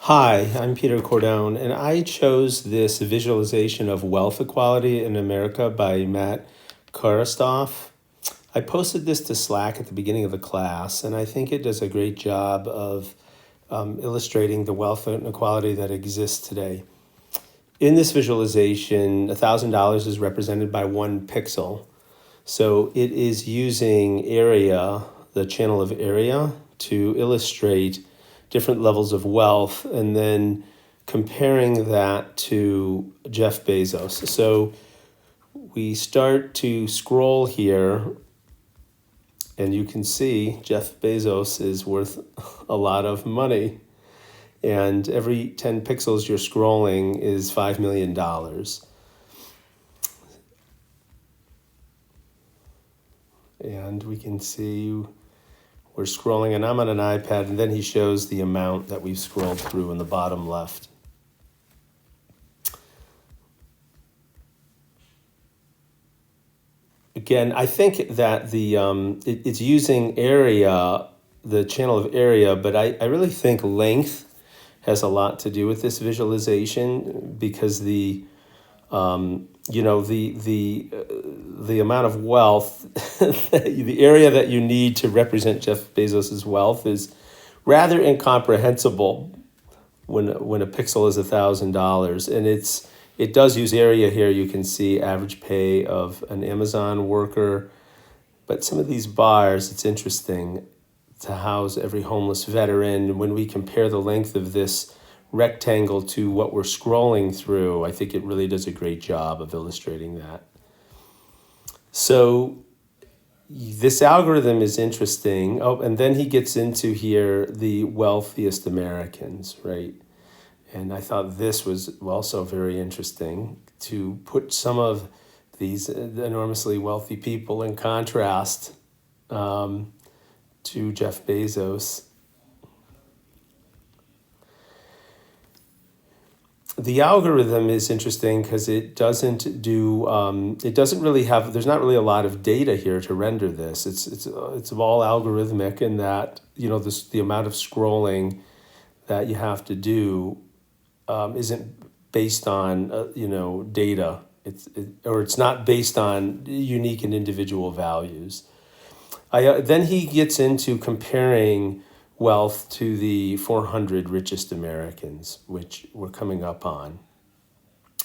Hi, I'm Peter Cordone, and I chose this visualization of wealth equality in America by Matt Korostoff. I posted this to Slack at the beginning of the class, and I think it does a great job of illustrating the wealth inequality that exists today. In this visualization, $1,000 is represented by 1 pixel. So it is using area, the channel of area, to illustrate different levels of wealth and then comparing that to Jeff Bezos. So we start to scroll here, and you can see Jeff Bezos is worth a lot of money. And every 10 pixels you're scrolling is $5 million. And we can see we're scrolling, and I'm on an iPad, and then he shows the amount that we've scrolled through in the bottom left. Again, I think that it's using area, the channel of area, but I really think length has a lot to do with this visualization because the amount of wealth, the area that you need to represent Jeff Bezos's wealth is rather incomprehensible when a pixel is $1,000, and it does use area here. You can see average pay of an Amazon worker, but some of these bars, it's interesting to house every homeless veteran. When we compare the length of this rectangle to what we're scrolling through, I think it really does a great job of illustrating that. So this algorithm is interesting. Oh, and then he gets into here the wealthiest Americans, right? And I thought this was also very interesting to put some of these enormously wealthy people in contrast to Jeff Bezos. The algorithm is interesting because it doesn't really have, there's not really a lot of data here to render this. It's all algorithmic in that, the amount of scrolling that you have to do isn't based on, data. It's not based on unique and individual values. Then he gets into comparing wealth to the 400 richest Americans, which we're coming up on.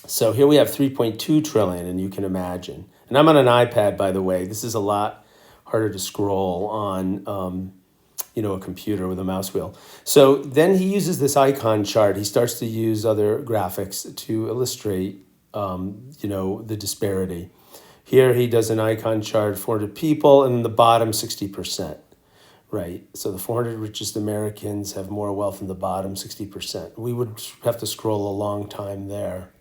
So here we have 3.2 trillion, and you can imagine. And I'm on an iPad, by the way. This is a lot harder to scroll on, a computer with a mouse wheel. So then he uses this icon chart. He starts to use other graphics to illustrate, the disparity. Here he does an icon chart, 400 people, and the bottom 60%. Right. So the 400 richest Americans have more wealth than the bottom 60%. We would have to scroll a long time there.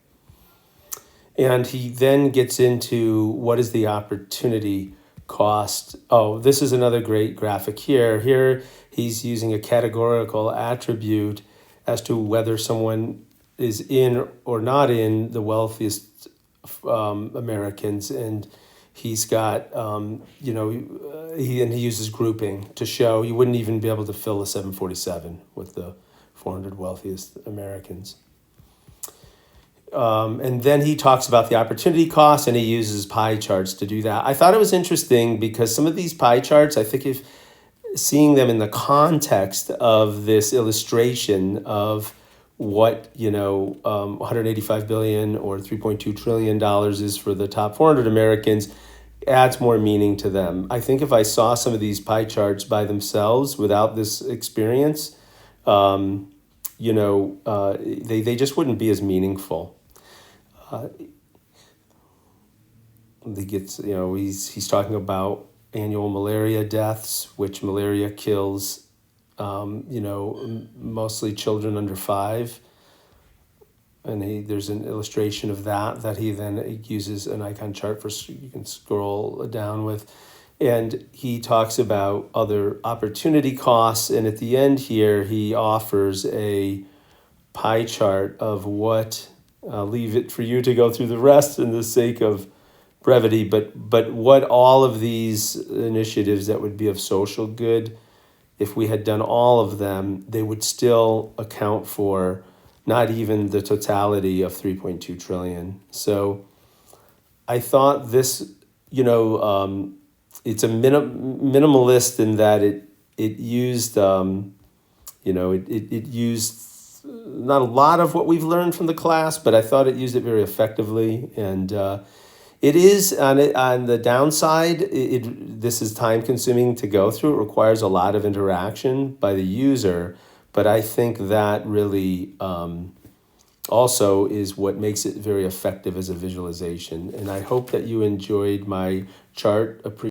And he then gets into what is the opportunity cost. Oh, this is another great graphic here. Here he's using a categorical attribute as to whether someone is in or not in the wealthiest Americans. And he's got, he uses grouping to show you wouldn't even be able to fill a 747 with the 400 wealthiest Americans. And then he talks about the opportunity cost, and he uses pie charts to do that. I thought it was interesting because some of these pie charts, I think if seeing them in the context of this illustration of what 185 billion or 3.2 trillion dollars is for the top 400 Americans adds more meaning to them. I think if I saw some of these pie charts by themselves without this experience, they just wouldn't be as meaningful. He's talking about annual malaria deaths, which malaria kills, mostly children under 5. And there's an illustration of that he then uses an icon chart for you can scroll down with. And he talks about other opportunity costs. And at the end here, he offers a pie chart of what, I'll leave it for you to go through the rest in the sake of brevity, but what all of these initiatives that would be of social good if we had done all of them, they would still account for not even the totality of 3.2 trillion. So I thought this, you know, it's a minimalist in that it used, it used not a lot of what we've learned from the class, but I thought it used it very effectively. And it is on the downside. This is time consuming to go through. It requires a lot of interaction by the user, but I think that really also is what makes it very effective as a visualization. And I hope that you enjoyed my chart.